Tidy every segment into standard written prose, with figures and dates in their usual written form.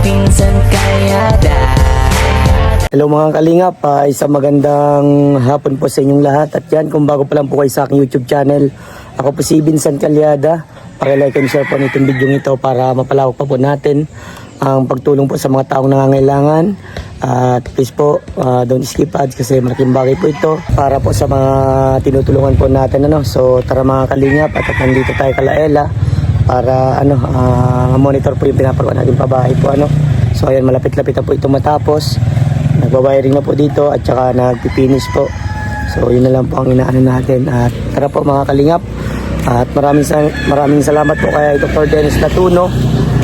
Pinsan Kalyada. Hello mga kalingap, isang magandang hapon po sa inyong lahat. At yan, kung bago pa lang po kayo sa aking YouTube channel, ako po si Vincent Kalyada. Paki-like and share po nitong video ito para mapalawak pa po natin ang pagtulong po sa mga taong nangangailangan. At please po, don't skip ads kasi malaking bagay po ito para po sa mga tinutulungan po natin. So tara mga kalingap, at nandito tayo kalaela para monitor po yung pinapagawa natin pabahay po. So ayan, malapit-lapit na po ito matapos. Nagbawiring na po dito at saka nagpipinis po. So yun na lang po ang inaano natin. At tara po mga kalingap. At maraming salamat po kay Dr. Dennis Latuno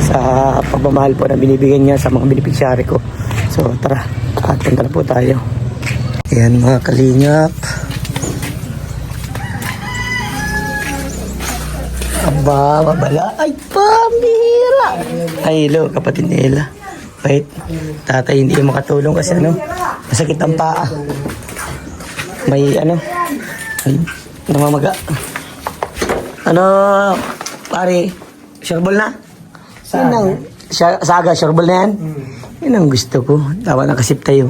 sa pagmamahal po na binibigyan niya sa mga beneficiary ko. So tara, at punta na po tayo. Ayan mga kalingap. Aba, mabala. Ay, pamira! Ay, hello, kapatid ni Ella. Wait, tatay hindi makatulong kasi masakit ang paa. May may namamaga. Pare, sureball na? Saga, sureball na yan? Yan ang gusto ko. Dapat nakasip tayo.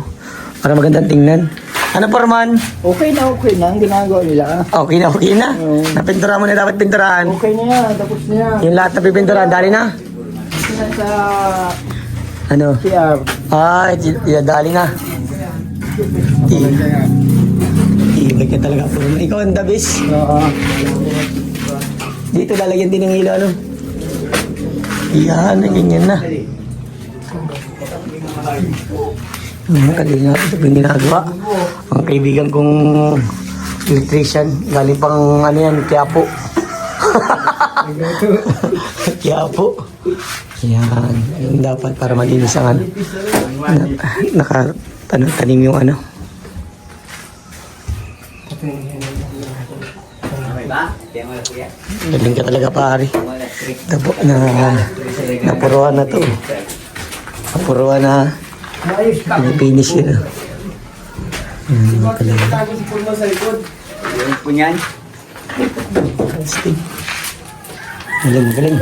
Para magandang tingnan. Parman? Okay na ang ginagawa nila. Okay na. Napintura mo na dapat pinturahan. Okay na yan, tapos na yan. Yung lahat na pipinturahan, dali na. Sa CR. Dali na. Ibig ka talaga po. Ikaw ang dabis. Oo. Dito lalagyan din ng ilaw, Yan, ganyan na. Kanina ito po yung ginagawa. Ang kaibigan kong electrician, galing pang Quiapo. Quiapo. Yan, yung dapat para malinis ang tanim yung Galing ka talaga pare. Napuruan na to. Napuruan na. Finish yun. Punyan. Galing.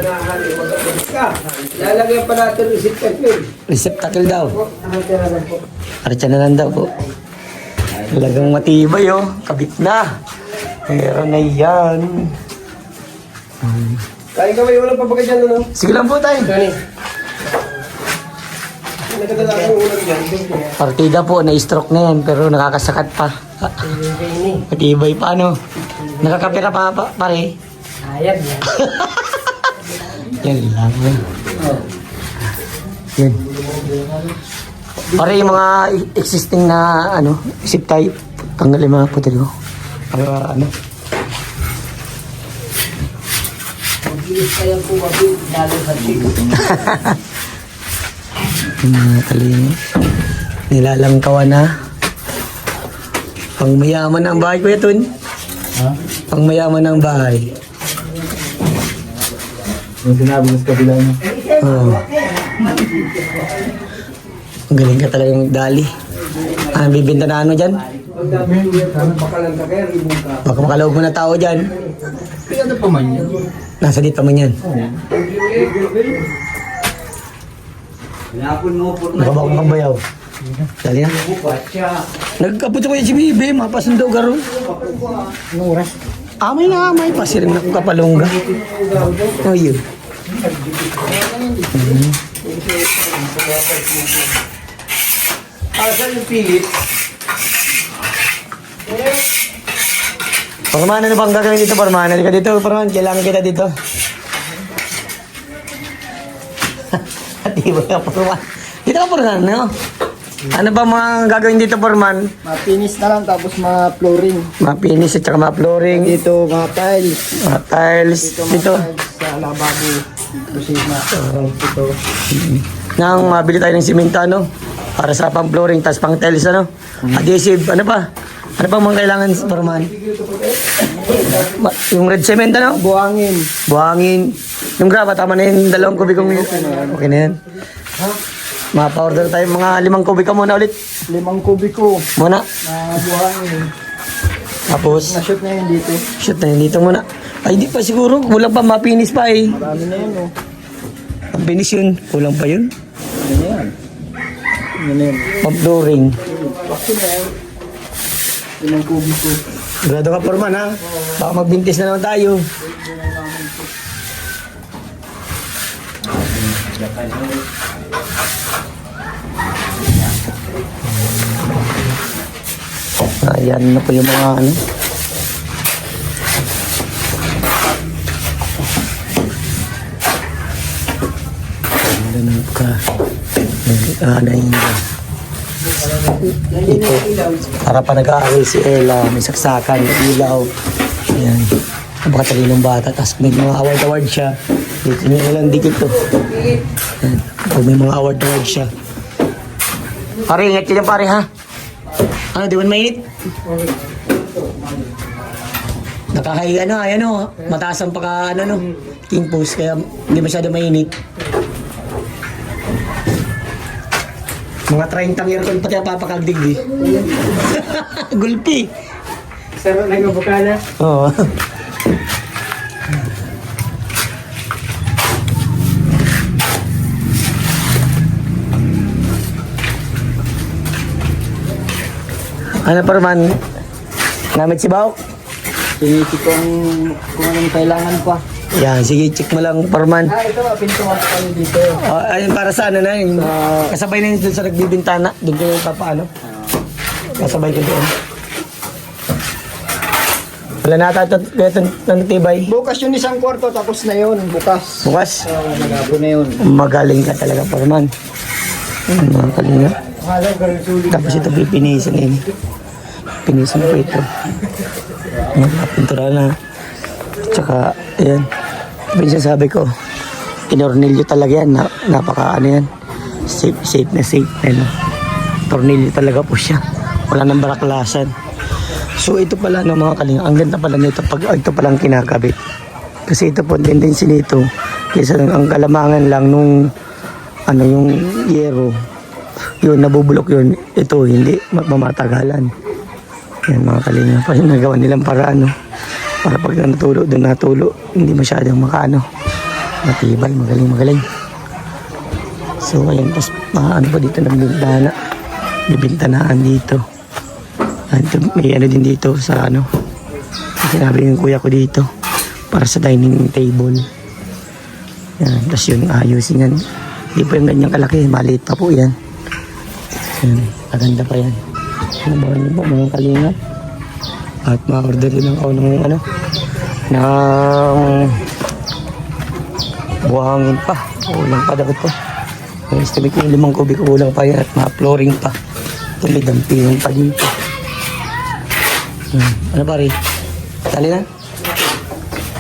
Lalagyan pa natin receptacle. Receptacle daw. Archa na lang daw po. Talagang matibay kabit na. Meron na yan. Kaya kami walang pabaga dyan, Sige lang po tayo. Nagkadala ko ulang dyan. Partida po, na-stroke na yan pero nakakasakat pa. Matibay pa Nakakapira pa pare. Ayan yan. Yan lang. Yan. Pare yung mga existing na zip tie, tanggalin mga putil ko. Para Mabilis kaya po mabilis lalo sa chico. Nilalangkawan na. Pangmayaman ang bahay, Kuya Tun. Pangmayaman ang bahay. Yung sinabi mo sa kabila niya. Ang galing ka talagang dali. Bibinta na dyan? Baka makalawag mo na tao dyan. Ano pa man yan? Nasa dito pa man yan. Nakabakong kang bayaw. Dali na. Nagkaputo ko yung si Bibi, mapasundo garo. Anong oras? Amay pasirin na kong kapalongga. Yun. Saan yung pilit? Parman, ano bang gagawin dito, Parman? Halika dito, Parman. Kailangan kita dito. At iba ka, Parman. Dito ka, Parman, Ano ba mga gagawin dito, Parman? Mapinis na lang tapos ma-flooring. Mapinis at saka ma-flooring. Dito mga tiles. Mga tiles. Dito. Sa lababo. Kusina. Ito. Nang mabili tayo ng simento, para sa pang-flooring, tas pang-tiles, Adhesive, ano pa? Ano pa mga kailangan, Parman? Yung red cement, Buhangin. Buhangin. Yung graba, tama na yung 2 kubikong. Okay na yan. Ma-powder tayo mga 5 kubika muna ulit. 5 kubiko. Muna. Na buhangin. Tapos, Na-shoot na yun dito. shoot na yun dito muna. Ay, di pa siguro. Kulang pa, mapinis pa eh. Marami na yun, Ang pinis yun. Kulang pa yun. Ano yan? Ano yan? Pang-flooring. Bakit na yan? Ilang kubiko. Grado ka, Foreman, ha? Baka magbintis na naman tayo. Ayan na po yung mga ano. Ganun ka. Nag-aanay na. Ito. Para pa nag-aaral si Ella. May saksakan, may ilaw. Ayan. Napakatalinong bata. Tapos may mga award-award siya. Dito niya lang dikit to. Ayan. Pag may mga award-award siya. Pare, ingat ka dyan pare ha. Ano, di ba mainit? Nakakahiga ano, ayan o. Mataas ang paka, ano no, king post, kaya hindi masyado mainit. Mga 30 year old pati ang papakagdig eh. Gulpi. Sarap na yung bukana. Oo. Ano pa naman? Namit si Bao? Sinisi kung anong kailangan pa. Yan, sige, check mo lang, Parman. Ito, pintuan pa kami dito. Ayun, para sa ano na yun. Kasabay na yun doon sa nagbibintana. Doon ko yung papaano. Kasabay ko doon. Wala na ata ito tibay. Bukas yun isang kwarto, tapos na yun. Bukas. Bukas. Nagabo na yun. Magaling ka talaga, Parman. Ayun, mga kalinga. Tapos ito pipinisan yun. Pinisan ko ito. Pintura na. Tsaka, ayan. Pinsan sabi ko, inornilyo talaga yan. Napaka ano yan. Safe na. Ano. Tornilyo talaga po siya. Wala nang baraklasan. So ito pala no mga kalinga. Ang ganda pala nito pag ito palang kinakabit. Kasi ito po, tendency nito. Kaysa ang kalamangan lang nung ano yung yero. Yun, nabubulok yun. Ito, hindi mamatagalan. Yan mga kalinga. Pa yung nagawa nilang para ano. Para pag natulo, doon natulo. Hindi masyadong makaano. Matibay, magaling. So, ayan. Tapos, ano pa dito ng bintana. May bintanaan dito. May ano din dito sa ano. Sinabi yung kuya ko dito. Para sa dining table. Yan. Tapos yun, ayusin yan. Hindi po yung ganyang kalaki. Maliit pa po yan. Yan. Maganda pa yan. Nabahan niyo po mga kalingap. At ma-order din ako ng ano. Ng buhangin pa. Kulang pa dapat po. May estimate yung 5 kubik. Kulang pa yan. At ma-flooring pa. Ito may dampingan pa dito. Ano pare? Dali na?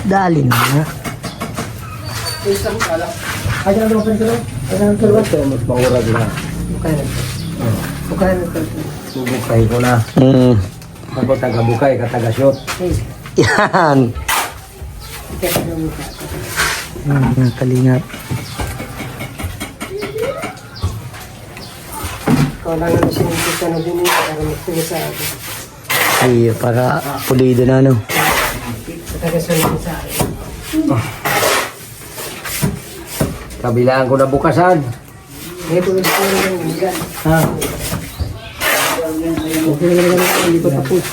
Dali na. Ay, ano ba pintuan? Ano ang pintuan? Ito, magpangurag na. Bukay na. Bukay ko na. Ako taga-bukay, kataga-shot. Yan. Mga kalingap. Ikaw lang ang sinipit ka na din yun. Para magpili sa akin. Ay, para pulido na ano. Taga-sunod sa akin. Kabilaan ko na bukasan. May tulis ko na lang yan. Ha? Okay na lang ako, hindi pa tapos.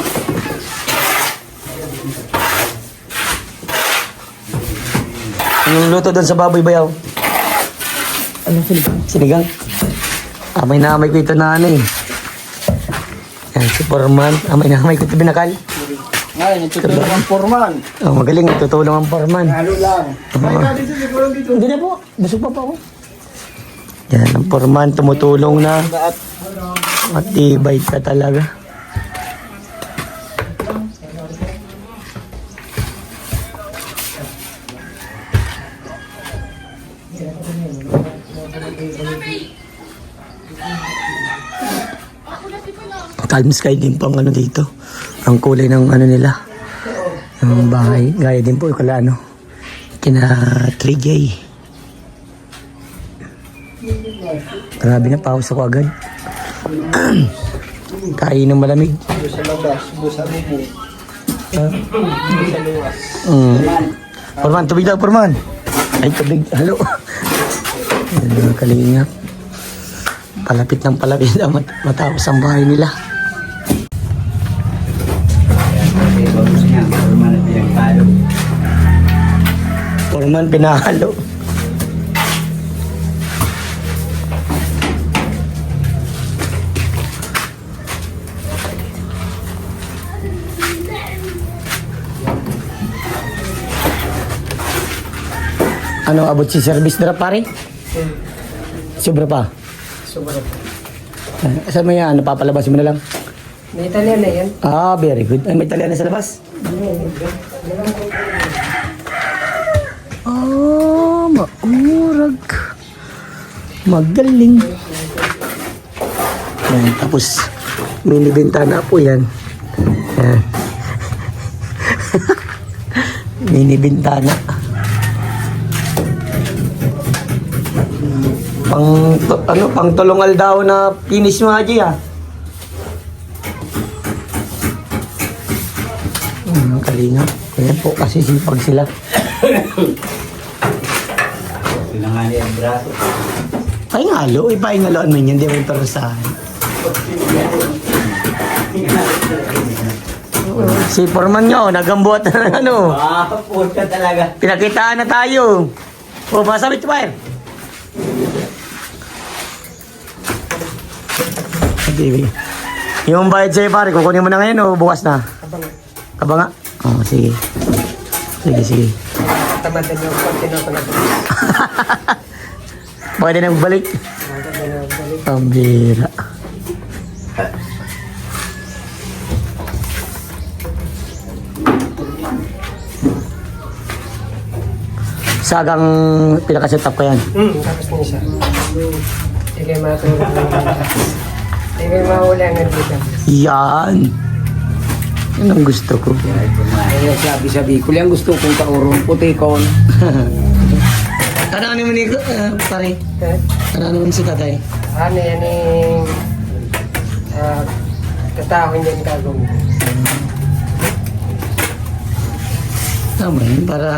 Anong luto doon sa baboy bayaw? Anong sinigang? Sinigang? Amay na amay ko ito na ano eh. Yan, si Foreman. Amay na amay ko ito binakal. Ay, natutulong ang forman. Oh, magaling. Tutulong ang Foreman. Halo lang. Hindi na po. Busog pa po ako. Yan, ang Foreman tumutulong na. Matibay ka talaga. Calm sky din po ang ano dito. Ang kulay ng ano nila. Ang bahay. Gaya din po yung kala ano. Kina 3J. Grabe na, pause ako agad. Kain ng malamig. Sa labas, busa mo. Porman, tubig daw, Porman. Ay, tubig. Halo. Yan mga kalingap. Palapit ng palapit na matapos ang bahay nila. Forman pinahalo. Ano abot si service na pare? Sobra pa. Sobra. Saan mo yan? Napapalabas mo na lang? May Italian na yan. Ah, very good. Ay, may Italiano sa labas? Ah, maurag. Magaling. Yan, tapos mini bintana po yan. Yan. Mini bintana. Pang tulungal daw na finish mo Haji ah. Kalinga. Kaya po kasi sipag sila. Pinangani ang braso. Paingalo, ipaingaloan mo yun, hindi mo yung perusahan. Si Foreman nyo, nagambuhat na ng ano. Puta talaga. Pinakitaan na tayo. O, masabit fire. Okay, yung bayad sa'yo pare, kukunin mo na ngayon o bukas na? Kabanga. Oo, sige. Sige. Tamadan yung pagkino ko na. Pwede na magbalik. Pambira. Sagang pinaka-setup ko yan. Tapos niya siya. Hindi kayo matulog. Hindi kayo maulangan dito. Yan. Yan ang gusto ko. Ay, sabi sa Bicol, yung gusto kong kaurong putikon. Ano mo ni pare? Ano naman si tatay? Ano yan yung katahon yan kagong. Tama yun, para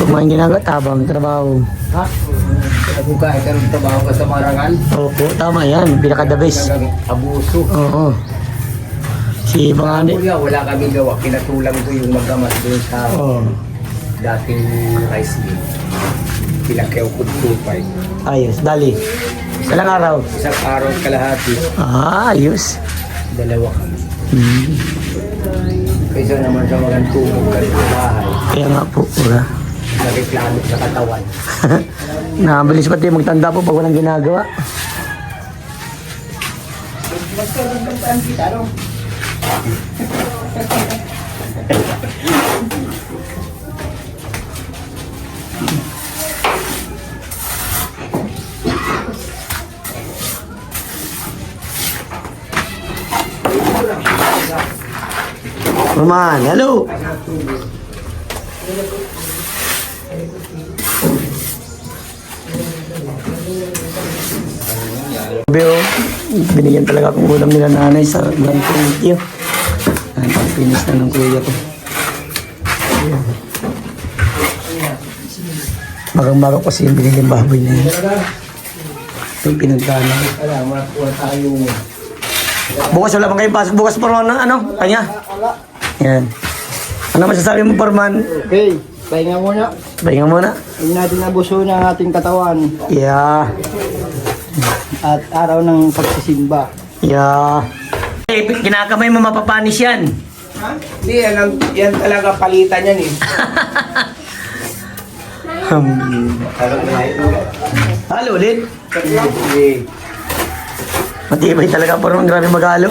kumain ginagawa tabang trabaho. Ha? Nabukay ka ng trabaho ka sa marangal? Opo, tama yan. Pinaka-the best. Talagang abuso. Oo. Si Bangani. Kuya, wala kami gawa. Kinatulang ko yung magamas doon sa Oo. dating rice mill. Pinakyaw ko 2.5. Ayos, dali. Ilang araw? Isang araw kalahati, Ah, ayos. dalawa kami. Hmm. Kaysa naman sa mga tulog ka sa bahay, Kaya nga po, ura. nareklamo sa katawan. Nakabilis pati magtanda po pag walang ginagawa. Roman, hello. Beo, binigyan talaga akong ulam nila nanay sa Grand Thank you. Pag-finish na ng kuya ko. Magang-maga kasi yung binigyan baboy na yun. Yung pinagdana. Salamat po tayo. Bukas wala pang kayong pasok. Bukas Porman ng ano? Kanya? Yan. Ano masasabi mo Porman? Okay, pahinga muna. Pahinga muna. Hindi natin nabuso ng ating katawan Yeah. at araw ng pagsisimba. Yeah. Eh, kinakamay mo mapapanis yan. Hindi, yan talaga palitan yan eh. Halo ulit. Sige. Matibay talaga Porman. Grabe maghalo.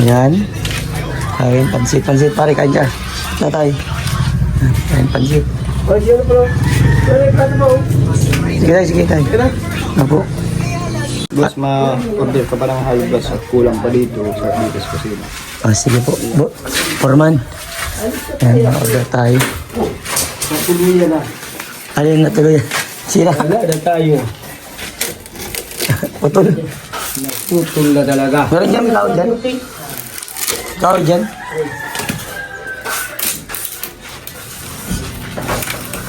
Yan. Kain pansit pare kanya. Tatay. Kain pansit. Sige tayo. Apo. Boss, ma-order ka pa ng high blood at kulang pa dito sa Bigas Kusina. Ah, sige po. Foreman. Yan, order tayo. Natuluyan na. Alin na tuloy? Sira. Wala na tayo. Putol. Tutol na talaga. Meron dyan, may tawag dyan. Ikaw dyan?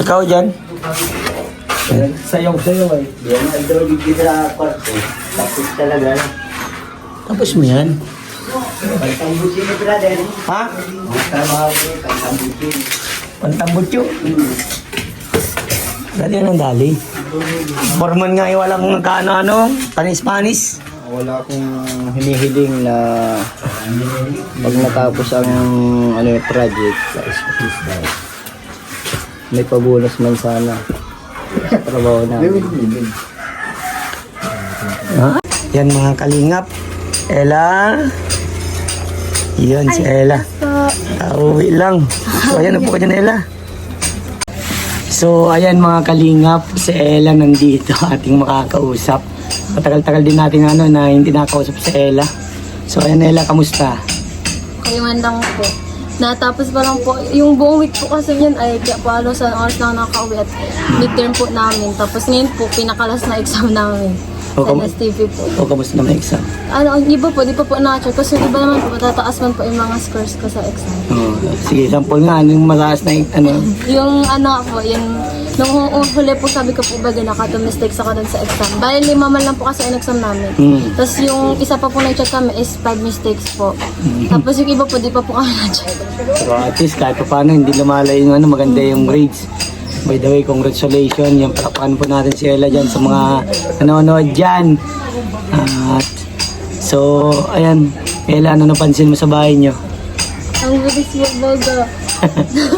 Ikaw dyan? Sayong-sayong eh. Yan ang drogig dito sa kwarto. Tapos talaga na. Tapos mo yan? Pagtambusin ni brother. Ha? Trabaho ko, pagtambusin. Pantambutyo? Dali ang dali. Forman nga walang nagkaano-ano, panis-panis. Wala akong hinihiling na pag natapos ang project may pabonus man sana sa trabaho namin. Ha? Yan mga kalingap. Ella. Yan si Ella. Uwi lang. So ayan, upo ka dyan, Ella. So ayan mga kalingap, si Ella nandito, ating makakausap. Matagal-tagal din natin na hindi nakakausap si Ella. So ayan, Ella, kamusta? Kaliman lang po. Natapos pa lang po. Yung buong week po kasi yun ay kaya po halos sa oras lang nakaka-uwi at midterm po namin. Tapos ngayon po, pinakalas na exam namin. Sa STV po. O kamusta naman exam? Ano, ang iba po, di pa po na-check. Kasi iba naman po, matataas man po yung mga scores ko sa exam. Sige, sample nga, anong mataas na Yung ano po, yung nung huli po sabi ko po baga naka 2 mistakes ako dun sa exam. Bali 5 man lang po kasi ang exam namin. Tapos yung isa pa po na-check kami is 5 mistakes po. Tapos yung iba po, di pa po kami na-check. So at least kahit pa paano, hindi lumalay yung maganda yung grades. By the way, congratulations. Yung palakpakan po natin si Ella dyan sa mga nanonood dyan. At so, ayan. Ella, ano napansin mo sa bahay nyo? Ang bilis mo baga.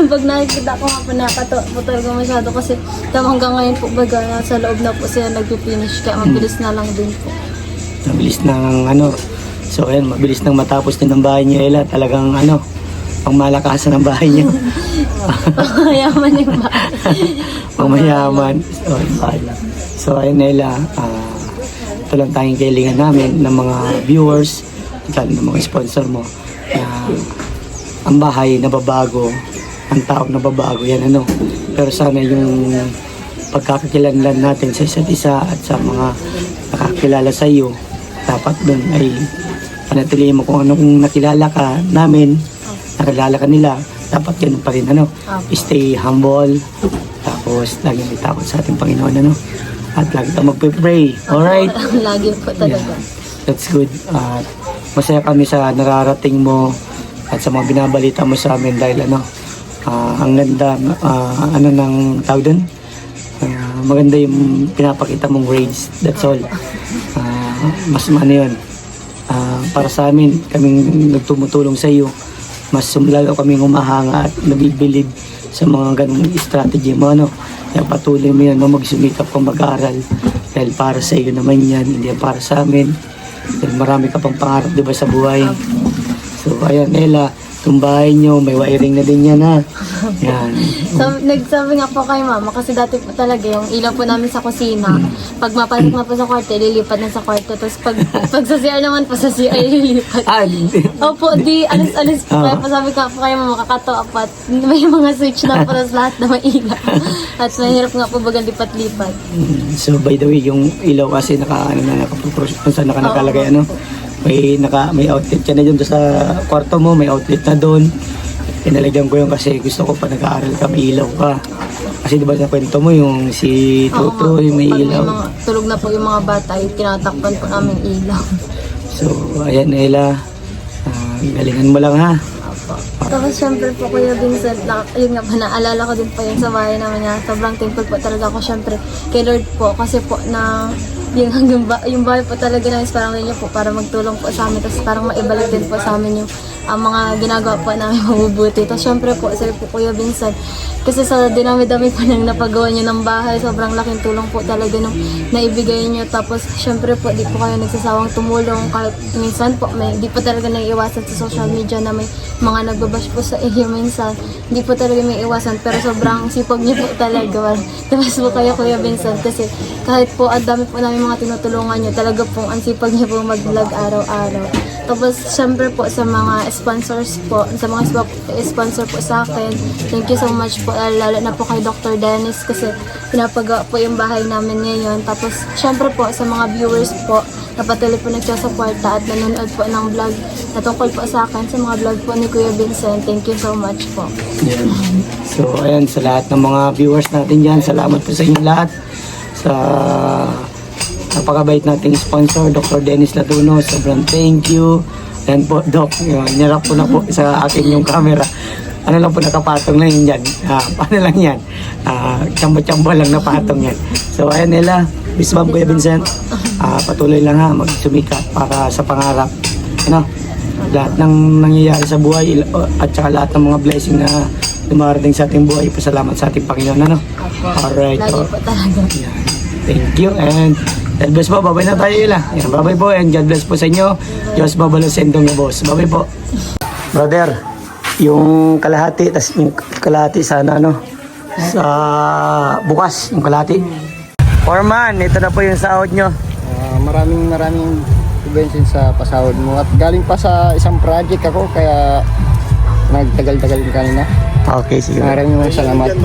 Pag nakikita ko nga po nakatawa talaga masyado kasi hanggang ngayon po baga sa loob na po sila nagpipinish kaya mabilis na lang din po. Mabilis ng so ayan, mabilis nang matapos din ang bahay niyo, Ella. Talagang pangmalakasan ng bahay niyo. Pangmayaman yung bahay. Pangmayaman. So, so ayun, Ella, ito lang tayong kailangan namin ng mga viewers, ng mga sponsor mo. Ang bahay nababago, ang tao nababago, yan Pero sana yung pagkakakilanlan natin sa isa't isa at sa mga nakakilala sa iyo, dapat doon ay panatilihin mo kung anong nakilala ka namin, nakilala ka nila, dapat ganun pa rin stay humble, tapos lagi may takot sa ating Panginoon at lagi ka magpe-pray, alright? Lagi po talaga. That's good. Masaya kami sa nararating mo at sa mga binabalita mo sa amin dahil ang ganda ng tawag doon, maganda yung pinapakita mong grades, that's all. Mas yun, para sa amin, kaming nagtumutulong sa iyo, mas lalo kaming humahanga at nabibilid sa mga ganung strategy mo kaya patuloy mo yan magsumikap kang mag-aaral dahil para sa iyo naman yan, hindi yan para sa amin dahil marami ka pang pangarap, di ba, sa buhay. So, ayan, Ella, itong bahay nyo, may wiring na din yan, Yan. So, nagsabi nga po kay mama kasi dati po talaga yung ilaw po namin sa kusina. Pag mapasok na po sa kwarto, lilipat na sa kwarto. Tapos pag sa CR naman po sa CR, lilipat. Opo, alis-alis po. Kaya po sabi ko po kay mama, kakatawa po at may mga switch na po tapos lahat na may ilaw. At mahirap nga po bagang lipat-lipat. So, by the way, yung ilaw kasi nakalagay, may outlet ka na dyan sa kwarto mo, may outlet na doon. Pinalagyan ko yun kasi gusto ko pa nag-aaral ka, may ilaw ka. Kasi di ba sa kwento mo yung si Tuto, may ilaw. Tulog na po yung mga bata, tinatakpan po namin ilaw. So, ayan, Ella, galingan mo lang, Tapos syempre po Kuya Vincent, yun nga pa, naalala ko din po yun sa bahay namin na sobrang thankful po talaga ako syempre kay Lord po kasi po na yung bahay po talaga namin parang niya po para magtulong po sa amin tapos parang maibalik din po sa amin yung mga ginagawa po namin mabubuti. Tapos syempre po, sabi po Kuya Vincent, kasi sa dinami-dami po nang napagawa niyo ng bahay, sobrang laking tulong po talaga nung naibigay niyo. Tapos syempre po, di po kayo nagsasawang tumulong kahit minsan po, di po talaga naiiwasan sa social media na may mga nagbabash po sa iyo minsan. Di po talaga may iwasan, pero sobrang sipag niyo po talaga. Tapos po kayo Kuya Vincent, kasi kahit po ang dami po namin mga tinutulungan niyo, talaga po ang sipag niyo po mag-vlog araw-araw. Tapos, syempre po sa mga sponsors po, sa mga sponsor po sa akin, thank you so much po, lalo na po kay Dr. Dennis kasi pinapagawa po yung bahay namin ngayon. Tapos, syempre po sa mga viewers po, na patuloy po nagsusuporta at nanonood po ng vlog na tungkol po sa akin, sa mga vlog po ni Kuya Vincent. Thank you so much po. Yan. So, ayan, sa lahat ng mga viewers natin dyan, salamat po sa inyong lahat. Sa napakabait nating sponsor, Dr. Dennis Latuno, sobrang thank you. Ayan po, Doc, nirap po na po sa akin yung camera. Ano lang po, nakapatong lang yun dyan. Paano lang yan? Chamba-chamba lang na patong yan. So, ayan nila. Bismam, Kuya Vincent. Patuloy lang ha, magsumikat para sa pangarap. Ano? Lahat ng nangyayari sa buhay at saka lahat ng mga blessing na dumarating sa ating buhay, pasalamat sa ating Panginoon. Ano? Alright. Lagi po talaga. Yan. Thank you and God bless po. Babay na tayo ila. Yan, babay po and God bless po sa inyo. Diyos babalo sa indong boss. Babay po. Brother, yung kalahati, tas yung kalahati sana ano, sa bukas, yung kalahati. Foreman, ito na po yung sahod nyo. Maraming Vincent sa pasahod mo at galing pa sa isang project ako kaya nagtagal-tagal kanina. Okay, sige. Maraming salamat.